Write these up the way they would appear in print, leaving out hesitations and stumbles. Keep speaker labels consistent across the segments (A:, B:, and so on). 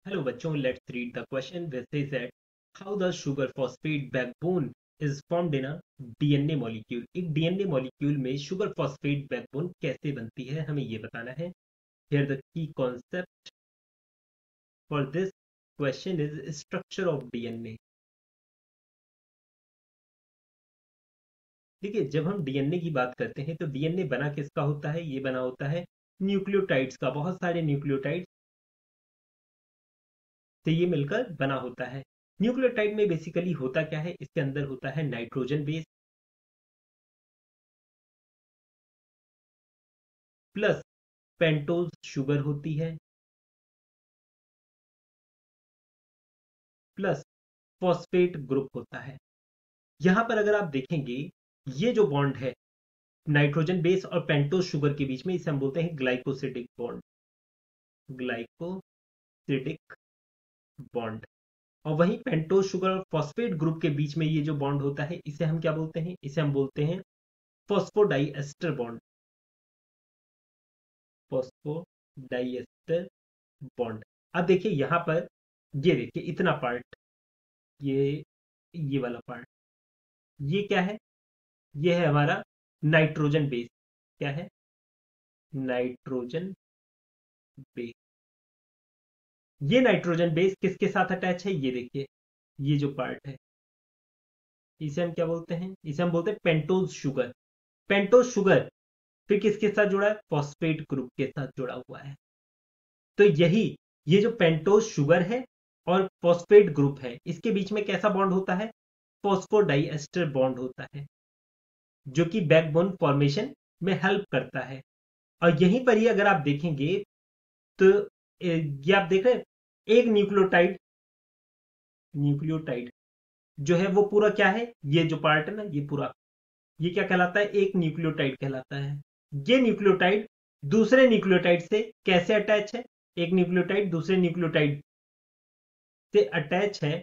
A: Hello बच्चों, let's read the question which says that how the sugar phosphate backbone is formed in a DNA molecule। एक DNA molecule में sugar phosphate backbone कैसे बनती है हमें ये बताना है। Here the key concept for this question is structure of DNA। देखिए, जब हम डीएनए की बात करते हैं तो डीएनए बना किसका होता है? ये बना होता है न्यूक्लियोटाइड्स का, बहुत सारे न्यूक्लियोटाइड्स से ये मिलकर बना होता है। न्यूक्लियोटाइड में बेसिकली होता क्या है? इसके अंदर होता है nitrogen base plus pentose sugar होती है प्लस फॉस्फेट ग्रुप होता है। यहां पर अगर आप देखेंगे, ये जो बॉन्ड है नाइट्रोजन बेस और पेंटोज शुगर के बीच में, इसे हम बोलते हैं ग्लाइकोसिडिक बॉन्ड। Glycosidic bond. और वहीं पेंटोज शुगर और फॉस्फेट ग्रुप के बीच में ये जो बॉन्ड होता है, इसे हम क्या बोलते हैं? इसे हम बोलते हैं फॉस्फोडाइएस्टर बॉन्ड। Phosphodiester bond. अब देखिए यहां पर, ये देखिए इतना पार्ट, ये वाला पार्ट, ये क्या है? ये है हमारा नाइट्रोजन बेस। क्या है? Nitrogen base. ये नाइट्रोजन बेस किसके साथ अटैच है? ये देखिए, ये जो पार्ट है, इसे हम क्या बोलते हैं? इसे हम बोलते हैं पेंटोज शुगर। पेंटोज शुगर फिर किसके साथ जुड़ा है? फॉस्फेट ग्रुप के साथ जुड़ा हुआ है। तो यही, ये जो पेंटोज शुगर है और फॉस्फेट ग्रुप है, इसके बीच में कैसा बॉन्ड होता है? फॉस्फोडाइएस्टर बॉन्ड होता है, जो कि बैकबोन फॉर्मेशन में हेल्प करता है। और यहीं पर ही अगर आप देखेंगे तो ये आप देख रहे हैं, एक न्यूक्लियोटाइड, न्यूक्लियोटाइड जो है वो पूरा क्या है? ये जो पार्ट है ना, ये पूरा, ये क्या कहलाता है? एक न्यूक्लियोटाइड कहलाता है। ये न्यूक्लियोटाइड दूसरे न्यूक्लियोटाइड से कैसे अटैच है? एक न्यूक्लियोटाइड दूसरे न्यूक्लियोटाइड से अटैच है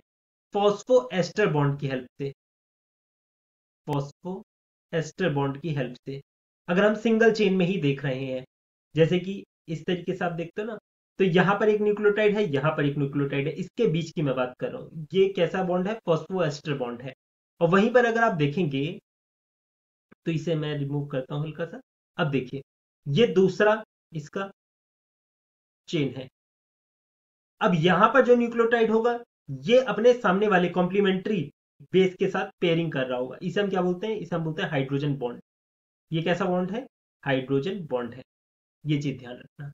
A: फॉस्फो एस्टर बॉन्ड की हेल्प से। फॉस्फो एस्टर बॉन्ड की हेल्प से। अगर हम सिंगल चेन में ही देख रहे हैं, जैसे कि इस तरीके से आप देखते हो ना, तो यहां पर एक न्यूक्लियोटाइड है, यहां पर एक न्यूक्लियोटाइड है, इसके बीच की मैं बात कर रहा हूं। ये कैसा बॉन्ड है? फॉस्फो एस्टर बॉन्ड है। और वहीं पर अगर आप देखेंगे, तो इसे मैं रिमूव करता हूं हल्का सा। अब देखिए, ये दूसरा इसका चेन है। अब यहां पर जो न्यूक्लियोटाइड होगा, ये अपने सामने वाले कॉम्प्लीमेंट्री बेस के साथ पेयरिंग कर रहा होगा। इसे हम क्या बोलते हैं? इसे हम बोलते हैं हाइड्रोजन बॉन्ड। ये कैसा बॉन्ड है? हाइड्रोजन बॉन्ड है। ये चीज ध्यान रखना।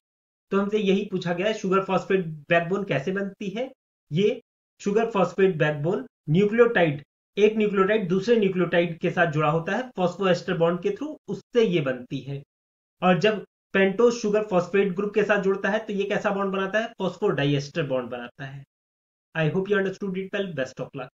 A: तो हमसे यही पूछा गया है, शुगर फॉस्फेट बैकबोन कैसे बनती है? ये शुगर फॉस्फेट बैकबोन न्यूक्लियोटाइड, एक न्यूक्लियोटाइड दूसरे न्यूक्लियोटाइड के साथ जुड़ा होता है फॉस्फोएस्टर बॉन्ड के थ्रू, उससे ये बनती है। और जब पेंटोज शुगर फॉस्फेट ग्रुप के साथ जुड़ता है तो ये कैसा बॉन्ड बनाता है? फॉस्फोडाइएस्टर बॉन्ड बनाता है। I hope you understood it well. Best of luck.